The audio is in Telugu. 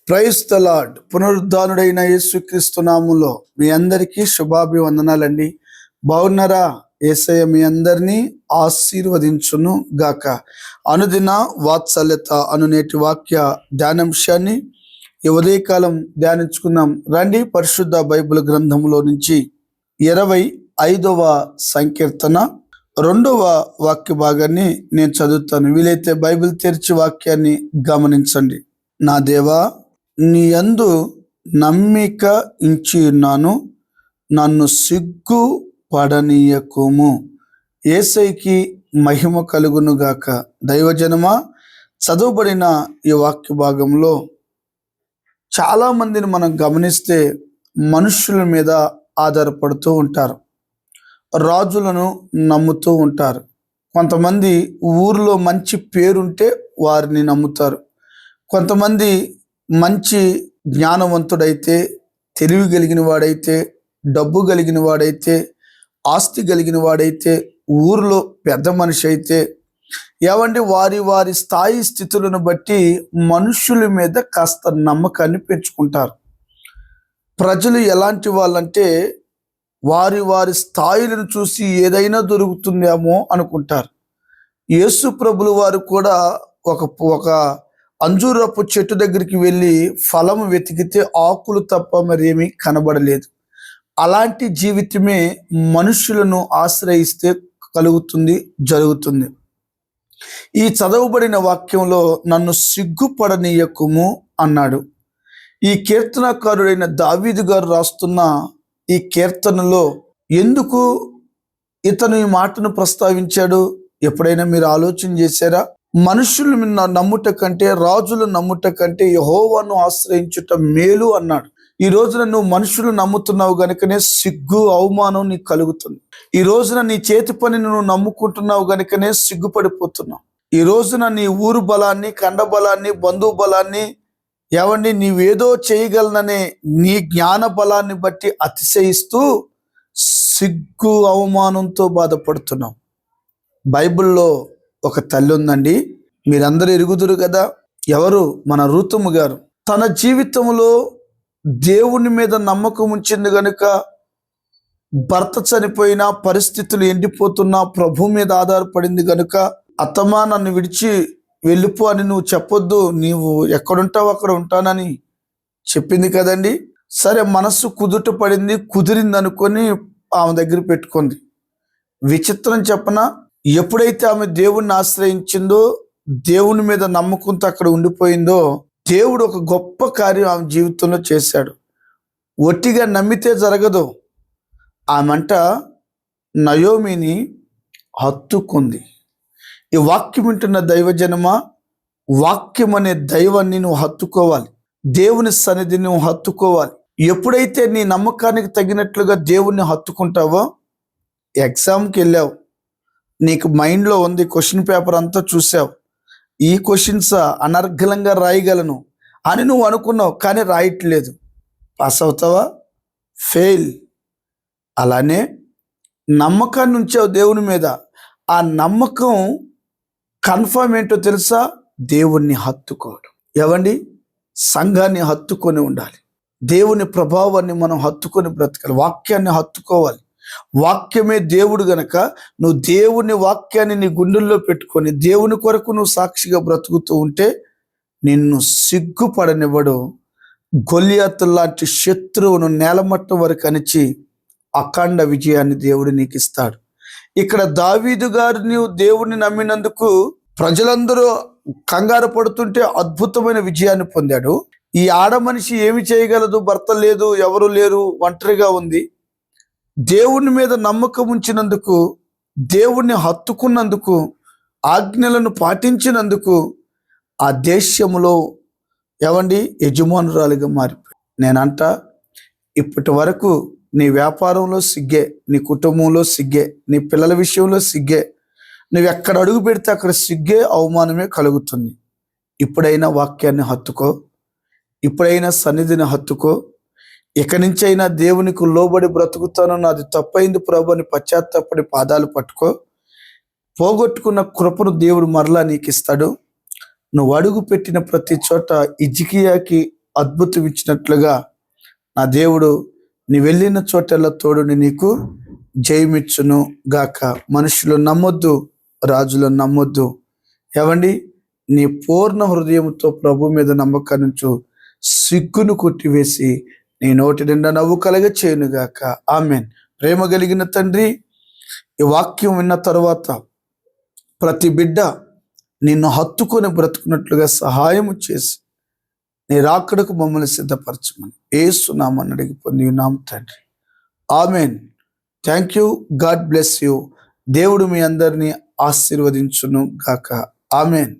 Praise the lord. పునరుద్ధానుడైన యేసుక్రీస్తు నామములో మీ అందరికీ శుభాభివందనాలండి. బాగున్నారా? యేసయ్య మీ అందరినీ ఆశీర్వదించును గాక. అనుదిన వాత్సల్యత అనునేటి వాక్య ధ్యానాంశాన్ని ఈ ఉదయకాలం ధ్యానించుకుందాం రండి. పరిశుద్ధ బైబిల్ గ్రంథంలో నుంచి 25వ సంకీర్తన 2వ వాక్య భాగాన్ని నేను చదువుతాను. వీలైతే బైబిల్ తెరిచి వాక్యాన్ని గమనించండి. నా దేవా, నీ యందు నమ్మిక ఉంచి ఉన్నాను, నన్ను సిగ్గు పడనీయకుము. యేసయ్యకి మహిమ కలుగును గాక. దైవజనమా, చదువుబడిన ఈ వాక్య భాగంలో చాలా మందిని మనం గమనిస్తే మనుషుల మీద ఆధారపడుతూ ఉంటారు, రాజులను నమ్ముతూ ఉంటారు. కొంతమంది ఊరిలో మంచి పేరుంటే వారిని నమ్ముతారు. కొంతమంది మంచి జ్ఞానవంతుడైతే, తెలివి కలిగిన వాడైతే, డబ్బు కలిగిన వాడైతే, ఆస్తి కలిగిన వాడైతే, ఊరిలో పెద్ద మనిషి అయితే, వారి వారి స్థాయి స్థితులను బట్టి మనుషుల మీద కాస్త నమ్మకాన్ని పెంచుకుంటారు. ప్రజలు ఎలాంటి వాళ్ళంటే వారి వారి స్థాయిలను చూసి ఏదైనా దొరుకుతుందేమో అనుకుంటారు. యేసు ప్రభులు వారు కూడా ఒక అంజూరపు చెట్టు దగ్గరికి వెళ్ళి ఫలం వెతికితే ఆకులు తప్ప మరేమీ కనబడలేదు. అలాంటి జీవితమే మనుషులను ఆశ్రయిస్తే కలుగుతుంది, జరుగుతుంది. ఈ చదవబడిన వాక్యంలో నన్ను సిగ్గుపడనీయకుము అన్నాడు. ఈ కీర్తనకారుడైన దావీదు గారు రాస్తున్న ఈ కీర్తనలో ఎందుకు ఇతను ఈ మాటను ప్రస్తావించాడు? ఎప్పుడైనా మీరు ఆలోచన చేశారా? మనుషులు నమ్ముట కంటే, రాజులు నమ్ముట కంటే యెహోవాను ఆశ్రయించుట మేలు అన్నాడు. ఈ రోజున నువ్వు మనుషులు నమ్ముతున్నావు గనుకనే సిగ్గు, అవమానం నీకు కలుగుతుంది. ఈ రోజున నీ చేతి పనిని నువ్వు నమ్ముకుంటున్నావు గనుకనే సిగ్గుపడిపోతున్నావు. ఈ రోజున నీ ఊరు బలాన్ని, కండ బలాన్ని, బంధువు బలాన్ని, నీవేదో చేయగలననే నీ జ్ఞాన బలాన్ని బట్టి అతిశయిస్తూ సిగ్గు, అవమానంతో బాధపడుతున్నావు. బైబిల్లో ఒక తల్లి ఉందండి, మీరందరూ ఎరుగుదురు కదా. ఎవరు? మన రూతుము గారు. తన జీవితంలో దేవుని మీద నమ్మకం ఉంచింది గనుక భర్త చనిపోయినా, పరిస్థితులు ఎండిపోతున్నా ప్రభు మీద ఆధారపడింది గనుక, అత్తమా నన్ను విడిచి వెళ్ళిపో అని నువ్వు చెప్పొద్దు, నీవు ఎక్కడుంటావు అక్కడ ఉంటానని చెప్పింది కదండి. సరే, మనస్సు కుదుట పడింది, కుదిరింది అనుకొని ఆమె దగ్గర పెట్టుకుంది. విచిత్రం చెప్పనా, ఎప్పుడైతే ఆమె దేవుణ్ణి ఆశ్రయించిందో, దేవుని మీద నమ్మకంతో అక్కడ ఉండిపోయిందో, దేవుడు ఒక గొప్ప కార్యం ఆమె జీవితంలో చేశాడు. ఒట్టిగా నమ్మితే జరగదు. ఆమెంట నయోమిని హత్తుకుంది. ఈ వాక్యం వింటున్న దైవజనమా, వాక్యం అనే దైవాన్ని నువ్వు హత్తుకోవాలి, దేవుని సన్నిధిని నువ్వు హత్తుకోవాలి. ఎప్పుడైతే నీ నమ్మకానికి తగినట్లుగా దేవుణ్ణి హత్తుకుంటావో, ఎగ్జామ్కి వెళ్ళావు, నీకు మైండ్లో ఉంది, క్వశ్చన్ పేపర్ అంతా చూసావు, ఈ క్వశ్చన్స్ అనర్గళంగా రాయగలను అని నువ్వు అనుకున్నావు, కానీ రాయట్లేదు. పాస్ అవుతావా? ఫెయిల్. అలానే నమ్మకాన్ని ఉంచావు దేవుని మీద. ఆ నమ్మకం కన్ఫర్మ్ ఏంటో తెలుసా? దేవుణ్ణి హత్తుకోవడం. సంఘాన్ని హత్తుకొని ఉండాలి. దేవుని ప్రభావాన్ని మనం హత్తుకొని బ్రతకాలి. వాక్యాన్ని హత్తుకోవాలి. వాక్యమే దేవుడు గనక నువ్వు దేవుని వాక్యాన్ని నీ గుండెల్లో పెట్టుకొని దేవుని కొరకు నువ్వు సాక్షిగా బ్రతుకుతూ ఉంటే నిన్ను సిగ్గుపడనివ్వడు. గొల్లియాతు లాంటి శత్రువును నేలమట్టం వరకు అణిచి అఖండ విజయాన్ని దేవుడు నీకు ఇస్తాడు. ఇక్కడ దావీదు గారు నీవు దేవుణ్ణి నమ్మినందుకు ప్రజలందరూ కంగారు పడుతుంటే అద్భుతమైన విజయాన్ని పొందాడు. ఈ ఆడ మనిషి ఏమి చేయగలదు? భర్త లేదు, ఎవరు లేరు, ఒంటరిగా ఉంది. దేవుని మీద నమ్మకం ఉంచినందుకు, దేవుణ్ణి హత్తుకున్నందుకు, ఆజ్ఞలను పాటించినందుకు ఆ దేశంలో యజమానురాలిగా మారిపోయి. నేనంట, ఇప్పటి వరకు నీ వ్యాపారంలో సిగ్గే, నీ కుటుంబంలో సిగ్గే, నీ పిల్లల విషయంలో సిగ్గే, నువ్వు ఎక్కడ అడుగు పెడితే అక్కడ సిగ్గే, అవమానమే కలుగుతుంది. ఇప్పుడైనా వాక్యాన్ని హత్తుకో, ఇప్పుడైనా సన్నిధిని హత్తుకో. ఇక నుంచి అయినా దేవునికి లోబడి బ్రతుకుతాను, నాది తప్పైంది ప్రభు అని పశ్చాత్తాపడి పాదాలు పట్టుకో. పోగొట్టుకున్న కృపను దేవుడు మరలా నీకు ఇస్తాడు. నువ్వు అడుగు పెట్టిన ప్రతి చోట హిజ్కియాకి అద్భుతం ఇచ్చినట్లుగా నా దేవుడు నీ వెళ్ళిన చోటల్లో తోడుని నీకు జయమిచ్చును గాక. మనుషులు నమ్మొద్దు, రాజులు నమ్మొద్దు. ఏవండి, నీ పూర్ణ హృదయంతో ప్రభు మీద నమ్మకాన్ని ఉంచు. సిగ్గును కొట్టివేసి నీ నోటి నిండా నవ్వు కలగ చేయనుగాక. ఆమెన్. ప్రేమ కలిగిన తండ్రి, ఈ వాక్యం విన్న తర్వాత ప్రతి బిడ్డ నిన్ను హత్తుకొని బ్రతుకున్నట్లుగా సహాయము చేసి నీ రాకడకు మమ్మల్ని సిద్ధపరచమని యేసు నామమున అడిగి పొంది ఉన్నాము తండ్రి. Amen. Thank you. God bless you. దేవుడు మీ అందరినీ ఆశీర్వదించును గాక. ఆమెన్.